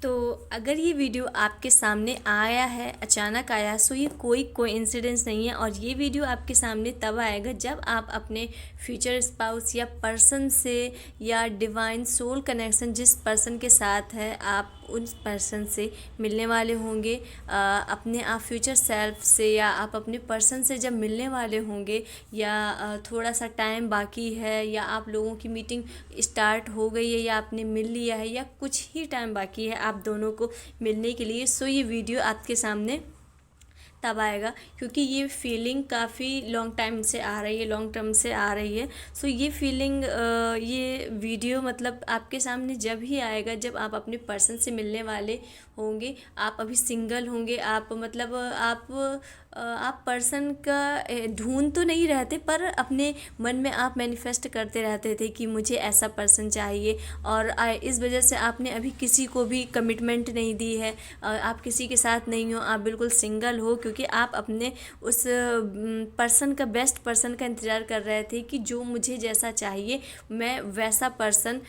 तो अगर ये वीडियो आपके सामने आया है, अचानक आया, सो ये कोई कोइंसिडेंस नहीं है। और ये वीडियो आपके सामने तब आएगा जब आप अपने फ्यूचर स्पाउस या पर्सन से या डिवाइन सोल कनेक्शन जिस पर्सन के साथ है, आप उस पर्सन से मिलने वाले होंगे। अपने आप फ्यूचर सेल्फ से या आप अपने पर्सन से जब मिलने वाले होंगे, या थोड़ा सा टाइम बाकी है, या आप लोगों की मीटिंग स्टार्ट हो गई है, या आपने मिल लिया है, या कुछ ही टाइम बाकी है आप दोनों को मिलने के लिए, सो ये वीडियो आपके सामने तब आएगा क्योंकि ये फीलिंग काफ़ी लॉन्ग टाइम से आ रही है, लॉन्ग टर्म से आ रही है। सो ये फीलिंग, ये वीडियो मतलब आपके सामने जब ही आएगा जब आप अपने पर्सन से मिलने वाले होंगे। आप अभी सिंगल होंगे, आप मतलब आप पर्सन का ढूंढ तो नहीं रहते, पर अपने मन में आप मैनिफेस्ट करते रहते थे कि मुझे ऐसा पर्सन चाहिए। और इस वजह से आपने अभी किसी को भी कमिटमेंट नहीं दी है, आप किसी के साथ नहीं हो, आप बिल्कुल सिंगल हो, क्योंकि आप अपने उस पर्सन का, बेस्ट पर्सन का इंतज़ार कर रहे थे कि जो मुझे जैसा चाहिए मैं वैसा पर्सन,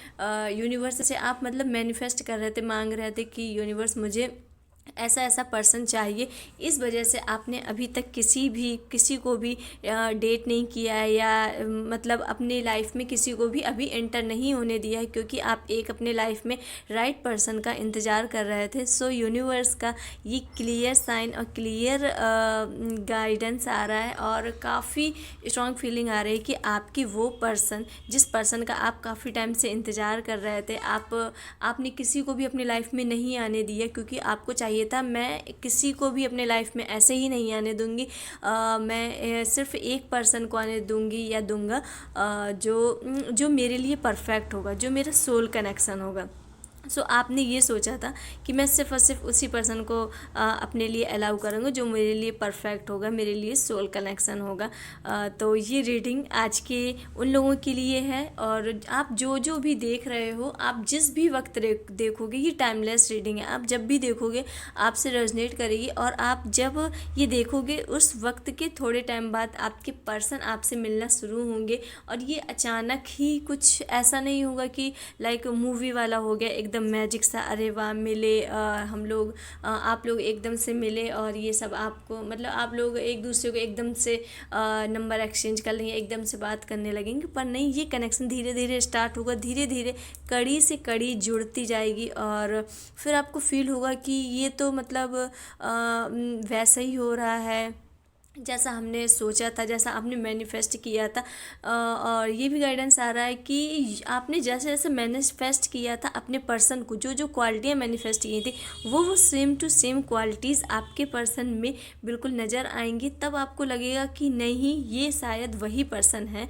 यूनिवर्स से आप मतलब मैनिफेस्ट कर रहे थे, मांग रहे थे कि यूनिवर्स मुझे ऐसा ऐसा पर्सन चाहिए। इस वजह से आपने अभी तक किसी को भी डेट नहीं किया है, या मतलब अपने लाइफ में किसी को भी अभी एंटर नहीं होने दिया है, क्योंकि आप एक अपने लाइफ में राइट पर्सन का इंतज़ार कर रहे थे। सो यूनिवर्स का ये क्लियर साइन और क्लियर गाइडेंस आ रहा है, और काफ़ी स्ट्रॉन्ग फीलिंग आ रही है कि आपकी वो पर्सन, जिस पर्सन का आप काफ़ी टाइम से इंतज़ार कर रहे थे, आपने किसी को भी अपनी लाइफ में नहीं आने दिया, क्योंकि आपको चाहिए था मैं किसी को भी अपने लाइफ में ऐसे ही नहीं आने दूंगी। मैं सिर्फ एक पर्सन को आने दूंगी या दूंगा, जो मेरे लिए परफेक्ट होगा, जो मेरा सोल कनेक्शन होगा। सो आपने ये सोचा था कि मैं सिर्फ़ और सिर्फ उसी पर्सन को अपने लिए अलाउ करूँगा जो मेरे लिए परफेक्ट होगा, मेरे लिए सोल कनेक्शन होगा। तो ये रीडिंग आज के उन लोगों के लिए है, और आप जो जो भी देख रहे हो, आप जिस भी वक्त देखोगे, ये टाइमलेस रीडिंग है। आप जब भी देखोगे आपसे रेजोनेट करेगी, और आप जब ये देखोगे उस वक्त के थोड़े टाइम बाद आपके पर्सन आपसे मिलना शुरू होंगे। और ये अचानक ही कुछ ऐसा नहीं होगा कि लाइक मूवी वाला हो गया एकदम मैजिक सा, अरे वाह मिले हम लोग, आप लोग एकदम से मिले, और ये सब आपको मतलब आप लोग एक दूसरे को एकदम से नंबर एक्सचेंज कर लेंगे, एकदम से बात करने लगेंगे। पर नहीं, ये कनेक्शन धीरे धीरे स्टार्ट होगा, धीरे धीरे कड़ी से कड़ी जुड़ती जाएगी, और फिर आपको फील होगा कि ये तो मतलब वैसा ही हो रहा है जैसा हमने सोचा था, जैसा आपने मैनिफेस्ट किया था। और ये भी गाइडेंस आ रहा है कि आपने जैसे जैसे मैनिफेस्ट किया था अपने पर्सन को, जो जो क्वालिटियाँ मैनिफेस्ट की थी, वो सेम टू सेम क्वालिटीज़ आपके पर्सन में बिल्कुल नज़र आएंगी। तब आपको लगेगा कि नहीं, ये शायद वही पर्सन है।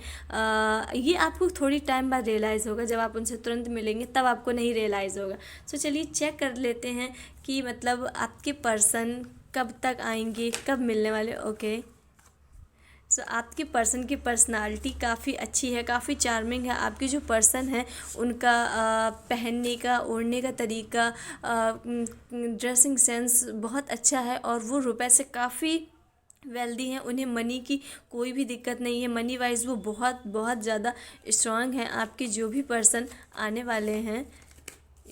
ये आपको थोड़ी टाइम बाद रियलाइज़ होगा, जब आप उनसे तुरंत मिलेंगे तब आपको नहीं रियलाइज़ होगा। सो चलिए चेक कर लेते हैं कि मतलब आपके पर्सन कब तक आएंगे, कब मिलने वाले। ओके, सो आपके पर्सन की पर्सनालिटी काफ़ी अच्छी है, काफ़ी चार्मिंग है। आपके जो पर्सन है उनका पहनने का, ओढ़ने का तरीका, ड्रेसिंग सेंस बहुत अच्छा है, और वो रुपए से काफ़ी वेल्दी हैं। उन्हें मनी की कोई भी दिक्कत नहीं है, मनी वाइज वो बहुत बहुत ज़्यादा स्ट्रांग हैं। आपके जो भी पर्सन आने वाले हैं,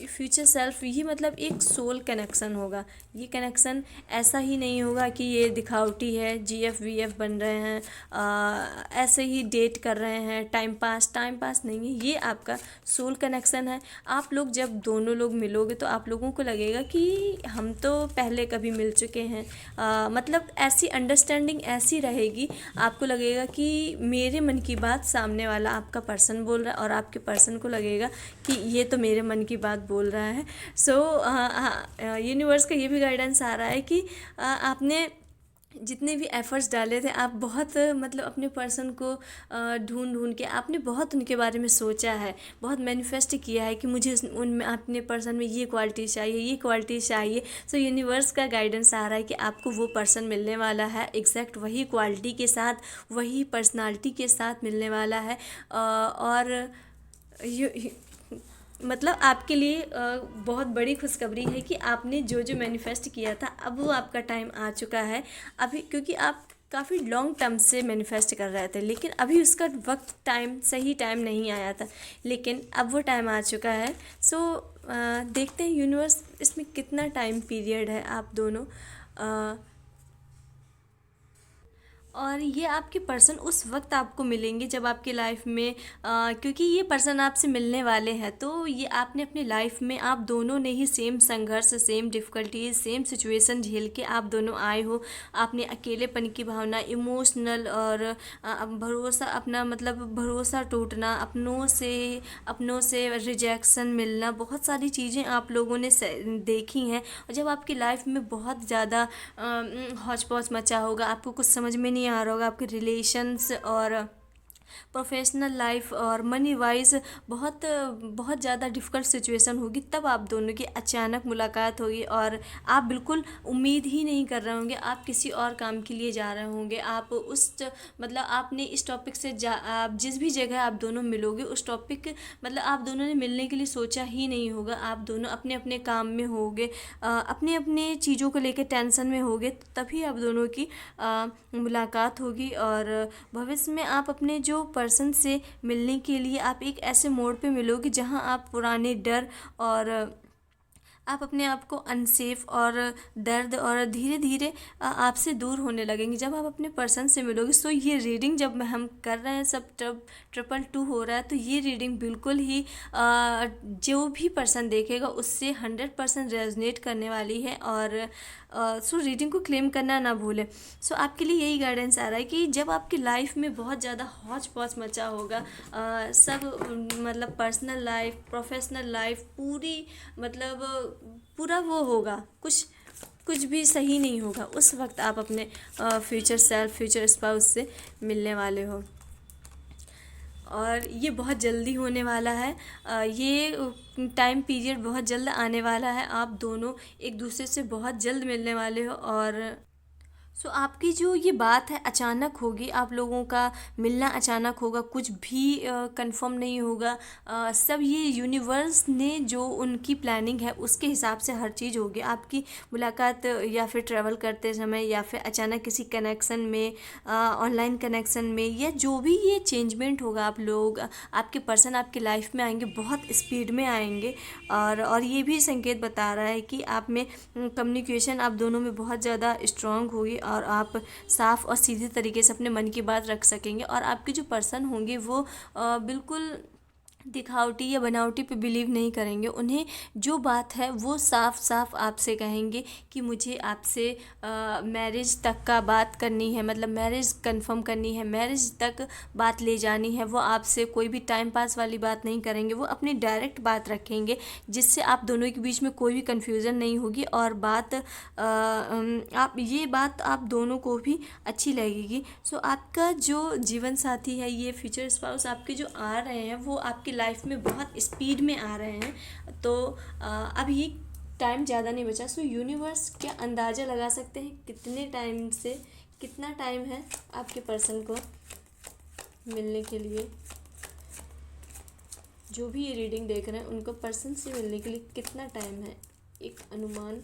फ्यूचर सेल्फ, ये मतलब एक सोल कनेक्शन होगा। ये कनेक्शन ऐसा ही नहीं होगा कि ये दिखावटी है, जीएफ वीएफ बन रहे हैं, ऐसे ही डेट कर रहे हैं, टाइम पास नहीं है। ये आपका सोल कनेक्शन है। आप लोग जब दोनों लोग मिलोगे तो आप लोगों को लगेगा कि हम तो पहले कभी मिल चुके हैं। मतलब ऐसी अंडरस्टैंडिंग ऐसी रहेगी, आपको लगेगा कि मेरे मन की बात सामने वाला आपका पर्सन बोल रहा है, और आपके पर्सन को लगेगा कि ये तो मेरे मन की बात बोल रहा है। सो यूनिवर्स का ये भी गाइडेंस आ रहा है कि आपने जितने भी एफ़र्ट्स डाले थे, आप बहुत मतलब अपने पर्सन को ढूंढ के आपने बहुत उनके बारे में सोचा है, बहुत मैनिफेस्ट किया है कि मुझे उनमें, अपने पर्सन में ये क्वालिटी चाहिए, ये क्वालिटी चाहिए। सो यूनिवर्स का गाइडेंस आ रहा है कि आपको वो पर्सन मिलने वाला है, एग्जैक्ट वही क्वालिटी के साथ, वही पर्सनालिटी के साथ मिलने वाला है। और मतलब आपके लिए बहुत बड़ी खुशखबरी है कि आपने जो जो मैनिफेस्ट किया था, अब वो आपका टाइम आ चुका है अभी, क्योंकि आप काफ़ी लॉन्ग टर्म से मैनिफेस्ट कर रहे थे, लेकिन अभी उसका वक्त, टाइम, सही टाइम नहीं आया था, लेकिन अब वो टाइम आ चुका है। सो देखते हैं यूनिवर्स इसमें कितना टाइम पीरियड है आप दोनों और ये आपके पर्सन उस वक्त आपको मिलेंगे जब आपकी लाइफ में क्योंकि ये पर्सन आपसे मिलने वाले हैं, तो ये आपने अपनी लाइफ में आप दोनों ने ही सेम संघर्ष, सेम डिफ़िकल्टीज, सेम सिचुएशन झेल के आप दोनों आए हो। आपने अकेलेपन की भावना, इमोशनल और भरोसा, अपना मतलब भरोसा टूटना, अपनों से रिजेक्शन मिलना, बहुत सारी चीज़ें आप लोगों ने देखी हैं। और जब आपकी लाइफ में बहुत ज़्यादा हौच पौच मचा होगा, आपको कुछ समझ में नहीं आ रहा होगा, आपके रिलेशंस और प्रोफेशनल लाइफ और मनी वाइज बहुत बहुत ज़्यादा डिफ़िकल्ट सिचुएशन होगी, तब आप दोनों की अचानक मुलाकात होगी और आप बिल्कुल उम्मीद ही नहीं कर रहे होंगे, आप किसी और काम के लिए जा रहे होंगे। आप मतलब आपने इस टॉपिक से आप जिस भी जगह आप दोनों मिलोगे उस टॉपिक मतलब आप दोनों ने मिलने के लिए सोचा ही नहीं होगा। आप दोनों अपने अपने काम में होगे, अपने अपने चीज़ों को लेकर टेंशन में होगे, तभी आप दोनों की मुलाकात होगी। और भविष्य में आप अपने जो पर्सन से मिलने के लिए आप एक ऐसे मोड़ पे मिलोगे जहां आप पुराने डर और आप अपने आप को अनसेफ और दर्द और धीरे धीरे आपसे दूर होने लगेंगे जब आप अपने पर्सन से मिलोगे। सो ये रीडिंग जब हम कर रहे हैं, सब 222 हो रहा है, तो ये रीडिंग बिल्कुल ही जो भी पर्सन देखेगा उससे 100% रेजोनेट करने वाली है। और सो रीडिंग को क्लेम करना ना भूलें। सो आपके लिए यही गाइडेंस आ रहा है कि जब आपकी लाइफ में बहुत ज़्यादा हौच पौच मचा होगा, सब मतलब पर्सनल लाइफ, प्रोफेशनल लाइफ पूरी मतलब पूरा वो होगा, कुछ भी सही नहीं होगा, उस वक्त आप अपने फ्यूचर सेल्फ, फ्यूचर स्पाउस से मिलने वाले हो। और ये बहुत जल्दी होने वाला है, ये टाइम पीरियड बहुत जल्द आने वाला है। आप दोनों एक दूसरे से बहुत जल्द मिलने वाले हो। और सो आपकी जो ये बात है अचानक होगी, आप लोगों का मिलना अचानक होगा, कुछ भी कंफर्म नहीं होगा। सब ये यूनिवर्स ने जो उनकी प्लानिंग है उसके हिसाब से हर चीज़ होगी। आपकी मुलाकात या फिर ट्रैवल करते समय या फिर अचानक किसी कनेक्शन में, ऑनलाइन कनेक्शन में, या जो भी ये चेंजमेंट होगा, आप लोग, आपके पर्सन आपकी लाइफ में आएंगे, बहुत स्पीड में आएंगे। और ये भी संकेत बता रहा है कि आप में कम्युनिकेशन आप दोनों में बहुत ज़्यादा स्ट्रांग होगी और आप साफ और सीधे तरीके से अपने मन की बात रख सकेंगे। और आपके जो पर्सन होंगे वो बिल्कुल दिखावटी या बनावटी पे बिलीव नहीं करेंगे। उन्हें जो बात है वो साफ साफ आपसे कहेंगे कि मुझे आपसे मैरिज तक का बात करनी है, मतलब मैरिज कंफर्म करनी है, मैरिज तक बात ले जानी है। वो आपसे कोई भी टाइम पास वाली बात नहीं करेंगे, वो अपनी डायरेक्ट बात रखेंगे जिससे आप दोनों के बीच में कोई भी कन्फ्यूज़न नहीं होगी। और बात आप दोनों को भी अच्छी लगेगी। सो आपका जो जीवन साथी है, ये फ्यूचर स्पाउस आपके जो आ रहे हैं वो आपकी लाइफ में बहुत स्पीड में आ रहे हैं। तो अभी टाइम ज़्यादा नहीं बचा। सो यूनिवर्स क्या अंदाज़ा लगा सकते हैं कितने टाइम से कितना टाइम है आपके पर्सन को मिलने के लिए? जो भी ये रीडिंग देख रहे हैं उनको पर्सन से मिलने के लिए कितना टाइम है, एक अनुमान।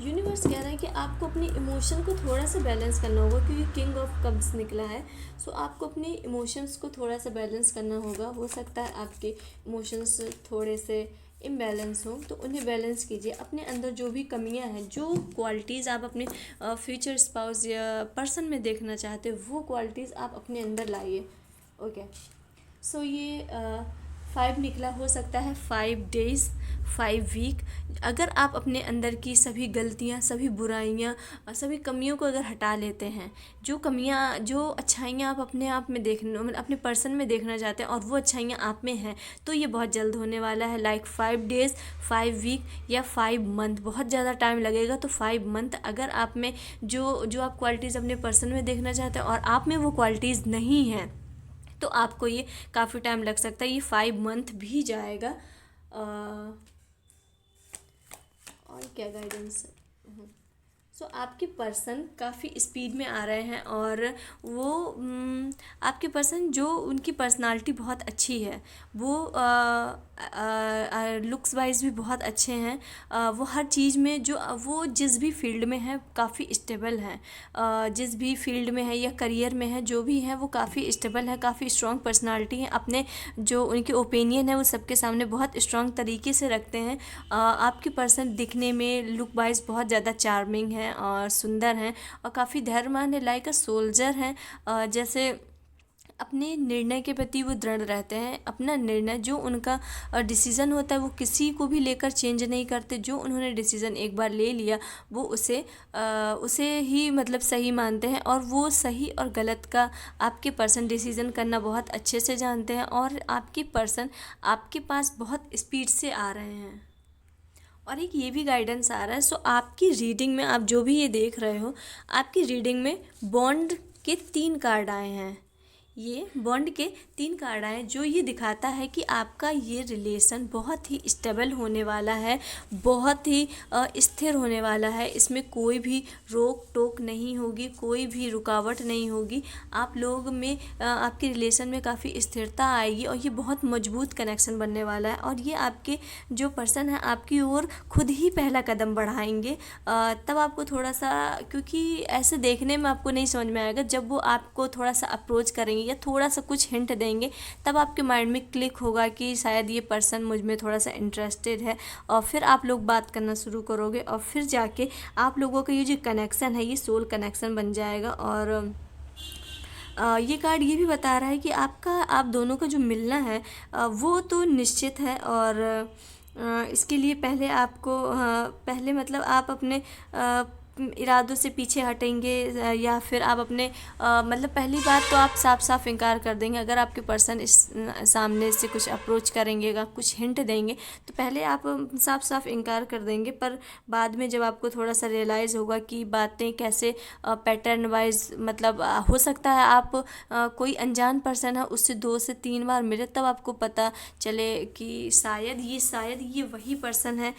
यूनिवर्स कह रहा है कि आपको अपने इमोशन को थोड़ा सा बैलेंस करना होगा, क्योंकि किंग ऑफ कप्स निकला है। सो आपको अपने इमोशंस को थोड़ा सा बैलेंस करना होगा। हो सकता है आपके इमोशंस थोड़े से इम्बैलेंस हो, तो उन्हें बैलेंस कीजिए। अपने अंदर जो भी कमियां हैं, जो क्वालिटीज़ आप अपने फ्यूचर स्पाउस या पर्सन में देखना चाहते हो, वो क्वालिटीज़ आप अपने अंदर लाइए। ओके, सो ये 5 निकला। हो सकता है 5 डेज़, 5 वीक। अगर आप अपने अंदर की सभी गलतियाँ, सभी बुराइयाँ और सभी कमियों को अगर हटा लेते हैं, जो कमियाँ, जो अच्छाइयाँ आप अपने आप में देखना, अपने पर्सन में देखना चाहते हैं और वो अच्छाइयाँ आप में हैं, तो ये बहुत जल्द होने वाला है। लाइक 5 डेज़, 5 वीक या 5 मंथ। बहुत ज़्यादा टाइम लगेगा तो 5 मंथ। अगर आप में जो आप क्वालिटीज़ अपने पर्सन में देखना चाहते हैं और आप में वो क्वालिटीज़ नहीं हैं, तो आपको ये काफ़ी टाइम लग सकता है। ये 5 मंथ भी जाएगा। और क्या गाइडेंस? सो आपके पर्सन काफ़ी स्पीड में आ रहे हैं और वो आपके पर्सन जो उनकी पर्सनालिटी बहुत अच्छी है, वो लुक्स वाइज भी बहुत अच्छे हैं। वो हर चीज़ में जो वो जिस भी फील्ड में है काफ़ी स्टेबल हैं। जिस भी फील्ड में है या करियर में है, जो भी है वो काफ़ी स्टेबल है, काफ़ी स्ट्रॉन्ग पर्सनालिटी है। अपने जो उनके ओपिनियन है वो सबके सामने बहुत स्ट्रॉन्ग तरीके से रखते हैं। आपके पर्सन दिखने में लुक वाइज बहुत ज़्यादा चार्मिंग है और सुंदर हैं और काफ़ी धैर्यवान है, लाइक अ सोल्जर हैं। जैसे अपने निर्णय के प्रति वो दृढ़ रहते हैं। अपना निर्णय जो उनका डिसीज़न होता है वो किसी को भी लेकर चेंज नहीं करते। जो उन्होंने डिसीज़न एक बार ले लिया वो उसे ही मतलब सही मानते हैं और वो सही और गलत का आपके पर्सन डिसीज़न करना बहुत अच्छे से जानते हैं और आपके पर्सन आपके पास बहुत स्पीड से आ रहे हैं। और एक ये भी गाइडेंस आ रहा है। सो आपकी रीडिंग में आप जो भी ये देख रहे हो, आपकी रीडिंग में बॉन्ड के 3 कार्ड आए हैं। ये बॉन्ड के 3 कार्ड आए जो ये दिखाता है कि आपका ये रिलेशन बहुत ही स्टेबल होने वाला है, बहुत ही स्थिर होने वाला है। इसमें कोई भी रोक टोक नहीं होगी, कोई भी रुकावट नहीं होगी। आप लोग में आपके रिलेशन में काफ़ी स्थिरता आएगी और ये बहुत मजबूत कनेक्शन बनने वाला है। और ये आपके जो पर्सन है आपकी ओर खुद ही पहला कदम बढ़ाएंगे। तब आपको थोड़ा सा, क्योंकि ऐसे देखने में आपको नहीं समझ में आएगा, जब वो आपको थोड़ा सा अप्रोच करेंगे या थोड़ा सा कुछ हिंट देंगे तब आपके माइंड में क्लिक होगा कि शायद ये पर्सन मुझ में थोड़ा सा इंटरेस्टेड है। और फिर आप लोग बात करना शुरू करोगे और फिर जाके आप लोगों का ये जो कनेक्शन है ये सोल कनेक्शन बन जाएगा। और ये कार्ड ये भी बता रहा है कि आप दोनों का जो मिलना है वो तो निश्चित है। और इसके लिए पहले आपको पहले मतलब आप अपने इरादों से पीछे हटेंगे या फिर आप अपने मतलब पहली बात तो आप साफ साफ इनकार कर देंगे। अगर आपके पर्सन इस सामने से कुछ अप्रोच करेंगे, कुछ हिंट देंगे तो पहले आप साफ साफ इनकार कर देंगे। पर बाद में जब आपको थोड़ा सा रियलाइज़ होगा कि बातें कैसे पैटर्न वाइज मतलब हो सकता है आप कोई अनजान पर्सन है उससे 2 से 3 बार मिले तब आपको पता चले कि शायद ये वही पर्सन है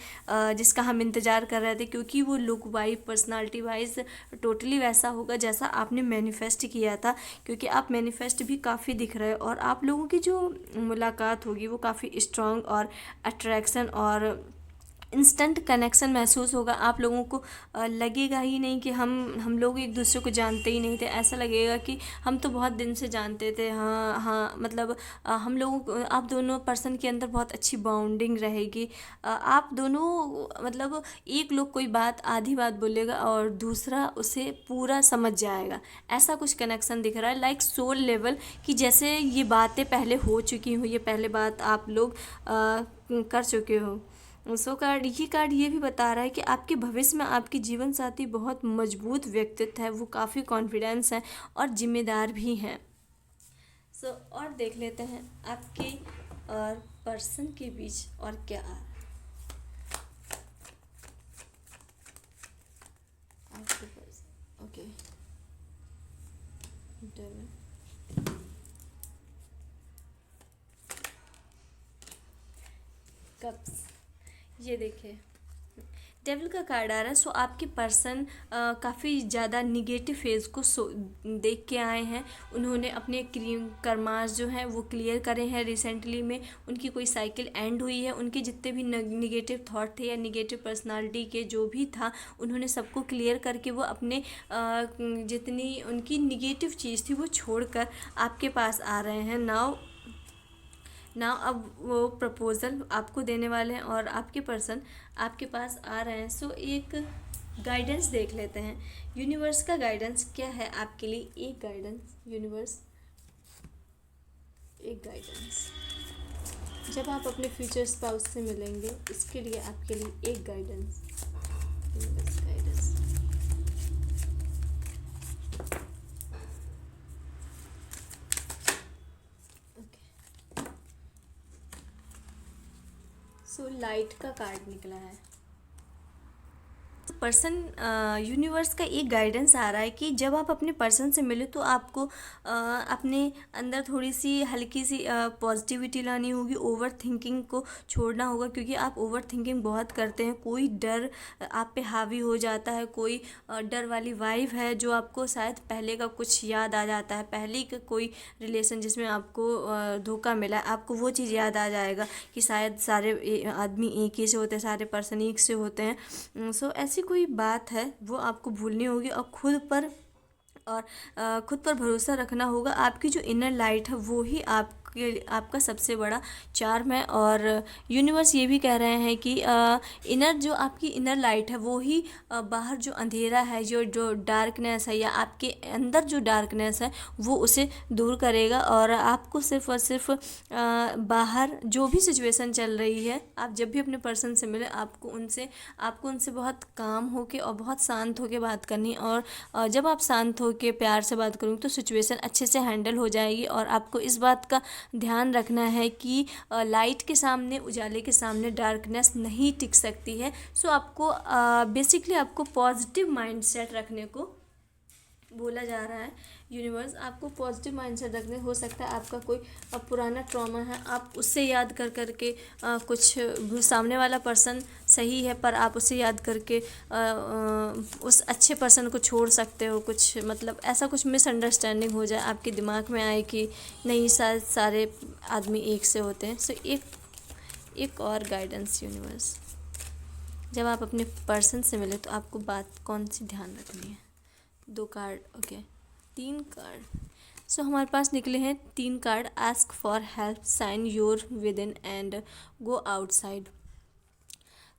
जिसका हम इंतज़ार कर रहे थे, क्योंकि वो look wise personality wise totally वैसा होगा जैसा आपने मैनिफेस्ट किया था। क्योंकि आप मैनिफेस्ट भी काफ़ी दिख रहे हो और आप लोगों की जो मुलाकात होगी वो काफ़ी स्ट्रॉन्ग और अट्रैक्शन और इंस्टेंट कनेक्शन महसूस होगा। आप लोगों को लगेगा ही नहीं कि हम लोग एक दूसरे को जानते ही नहीं थे। ऐसा लगेगा कि हम तो बहुत दिन से जानते थे। हाँ हाँ, मतलब हम लोगों को, आप दोनों पर्सन के अंदर बहुत अच्छी बाउंडिंग रहेगी। आप दोनों मतलब एक लोग कोई बात आधी बात बोलेगा और दूसरा उसे पूरा समझ जाएगा। ऐसा कुछ कनेक्शन दिख रहा है, लाइक सोल लेवल, कि जैसे ये बातें पहले हो चुकी हो, ये पहले बात आप लोग कर चुके हो। ये कार्ड ये भी बता रहा है कि आपके भविष्य में आपकी जीवन साथी बहुत मजबूत व्यक्तित्व है, वो काफ़ी कॉन्फिडेंस है और जिम्मेदार भी हैं। और देख लेते हैं आपके और पर्सन के बीच और क्या आ रहा है। आपके पर्सन, ओके, कप्स, ये देखिए डेविल का कार्ड आ रहा है। सो आपके पर्सन काफ़ी ज़्यादा निगेटिव फेज़ को देख के आए हैं। उन्होंने अपने कर्मास जो हैं वो क्लियर करे हैं। रिसेंटली में उनकी कोई साइकिल एंड हुई है। उनके जितने भी निगेटिव थॉट थे या निगेटिव पर्सनालिटी के जो भी था उन्होंने सबको क्लियर करके वो अपने जितनी उनकी निगेटिव चीज़ थी वो छोड़कर आपके पास आ रहे हैं। नाउ अब वो प्रपोज़ल आपको देने वाले हैं और आपके पर्सन आपके पास आ रहे हैं। सो एक गाइडेंस देख लेते हैं। यूनिवर्स का गाइडेंस क्या है आपके लिए। एक गाइडेंस यूनिवर्स, एक गाइडेंस जब आप अपने फ्यूचर स्पाउस से मिलेंगे, इसके लिए आपके लिए एक guidance, universe guidance. So light का कार्ड निकला है। पर्सन यूनिवर्स का एक गाइडेंस आ रहा है कि जब आप अपने पर्सन से मिले तो आपको अपने अंदर थोड़ी सी हल्की सी पॉजिटिविटी लानी होगी, ओवर थिंकिंग को छोड़ना होगा, क्योंकि आप ओवर थिंकिंग बहुत करते हैं। कोई डर आप पे हावी हो जाता है, कोई डर वाली वाइब है जो आपको शायद पहले का कुछ याद आ जाता है, पहले का कोई रिलेशन जिसमें आपको धोखा मिला, आपको वो चीज़ याद आ जाएगा कि शायद सारे आदमी एक ही से होते हैं, सारे पर्सन एक से होते हैं। सो ऐसी कोई बात है वो आपको भूलनी होगी और खुद पर भरोसा रखना होगा। आपकी जो इनर लाइट है वो ही आपका सबसे बड़ा चार्म है। और यूनिवर्स ये भी कह रहे हैं कि जो आपकी इनर लाइट है वो ही बाहर जो अंधेरा है, जो डार्कनेस है या आपके अंदर जो डार्कनेस है वो उसे दूर करेगा। और आपको सिर्फ और सिर्फ बाहर जो भी सिचुएशन चल रही है, आप जब भी अपने पर्सन से मिले आपको उनसे बहुत काम होके और बहुत शांत होके बात करनी। और जब आप शांत होके प्यार से बात करोगे तो सिचुएशन अच्छे से हैंडल हो जाएगी। और आपको इस बात का ध्यान रखना है कि लाइट के सामने, उजाले के सामने डार्कनेस नहीं टिक सकती है। सो आपको बेसिकली आपको पॉजिटिव माइंडसेट रखने को बोला जा रहा है। यूनिवर्स आपको पॉजिटिव माइंडसेट रखने, हो सकता है आपका कोई पुराना ट्रॉमा है, आप उससे याद कर करके कुछ सामने वाला पर्सन सही है पर आप उसे याद करके उस अच्छे पर्सन को छोड़ सकते हो। कुछ मतलब ऐसा कुछ मिसअंडरस्टैंडिंग हो जाए, आपके दिमाग में आए कि नहीं शायद सारे आदमी एक से होते हैं। सो एक और गाइडेंस यूनिवर्स, जब आप अपने पर्सन से मिले तो आपको बात कौन सी ध्यान रखनी है। 2 कार्ड, ओके, 3 कार्ड। सो हमारे पास निकले हैं 3 card. Ask for help, sign your with in and go outside.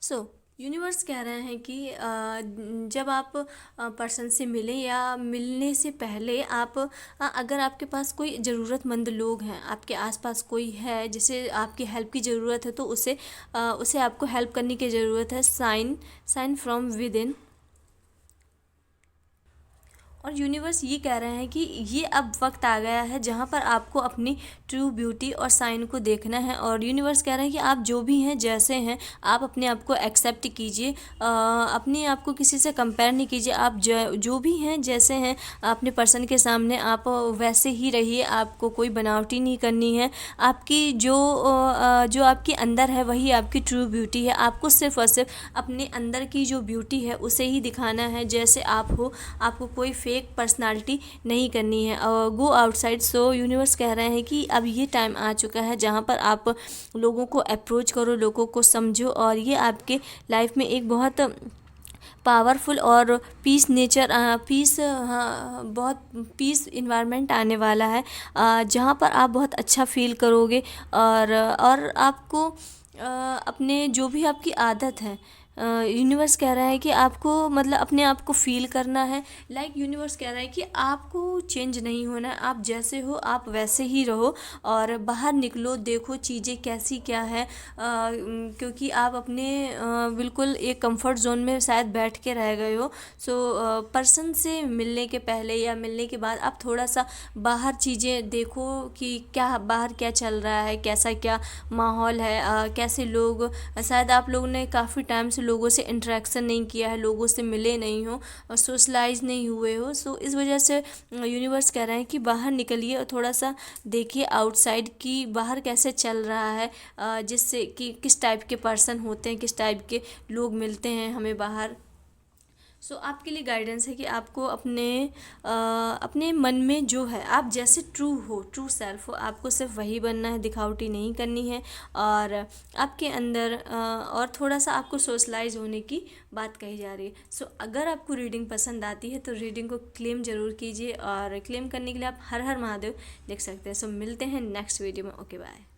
So universe कह रहे हैं कि जब आप पर्सन से मिलें या मिलने से पहले आप अगर आपके पास कोई ज़रूरतमंद लोग हैं, आपके आसपास कोई है जिसे आपकी हेल्प की ज़रूरत है, तो उसे आपको हेल्प करने की ज़रूरत है। Sign from with in. और यूनिवर्स ये कह रहे हैं कि ये अब वक्त आ गया है जहाँ पर आपको अपनी ट्रू ब्यूटी और साइन को देखना है। और यूनिवर्स कह रहे हैं कि आप जो भी हैं, जैसे हैं, आप अपने आप को एक्सेप्ट कीजिए, अपने आप को किसी से कंपेयर नहीं कीजिए। आप जो भी हैं, जैसे हैं, अपने पर्सन के सामने आप वैसे ही रहिए। आपको कोई बनावटी नहीं करनी है। आपकी जो आपके अंदर है वही आपकी ट्रू ब्यूटी है। आपको सिर्फ और सिर्फ अपने अंदर की जो ब्यूटी है उसे ही दिखाना है जैसे आप हो। आपको कोई फेक पर्सनालिटी नहीं करनी है। गो आउटसाइड। सो यूनिवर्स कह रहे हैं कि अब ये टाइम आ चुका है जहाँ पर आप लोगों को अप्रोच करो, लोगों को समझो। और ये आपके लाइफ में एक बहुत पावरफुल और पीस बहुत पीस इन्वायरमेंट आने वाला है जहाँ पर आप बहुत अच्छा फील करोगे। और आपको अपने जो भी आपकी आदत है, यूनिवर्स कह रहा है कि आपको मतलब अपने आप को फील करना है। यूनिवर्स कह रहा है कि आपको चेंज नहीं होना है, आप जैसे हो आप वैसे ही रहो। और बाहर निकलो, देखो चीज़ें कैसी क्या है, क्योंकि आप अपने बिल्कुल एक कंफर्ट जोन में शायद बैठ के रह गए हो। सो पर्सन से मिलने के पहले या मिलने के बाद आप थोड़ा सा बाहर चीज़ें देखो कि बाहर क्या चल रहा है, कैसा क्या माहौल है, कैसे लोग। शायद आप लोगों ने काफ़ी टाइम से लोगों से इंटरेक्शन नहीं किया है, लोगों से मिले नहीं हो और सोशलाइज नहीं हुए हो। सो इस वजह से यूनिवर्स कह रहे हैं कि बाहर निकलिए और थोड़ा सा देखिए आउटसाइड की बाहर कैसे चल रहा है, जिससे कि किस टाइप के पर्सन होते हैं, किस टाइप के लोग मिलते हैं हमें बाहर। सो आपके लिए गाइडेंस है कि आपको अपने मन में जो है, आप जैसे ट्रू सेल्फ हो, आपको सिर्फ वही बनना है, दिखावटी नहीं करनी है। और आपके अंदर और थोड़ा सा आपको सोशलाइज होने की बात कही जा रही है। सो अगर आपको रीडिंग पसंद आती है तो रीडिंग को क्लेम ज़रूर कीजिए। और क्लेम करने के लिए आप हर हर महादेव लिख सकते हैं। सो मिलते हैं नेक्स्ट वीडियो में। Okay, bye.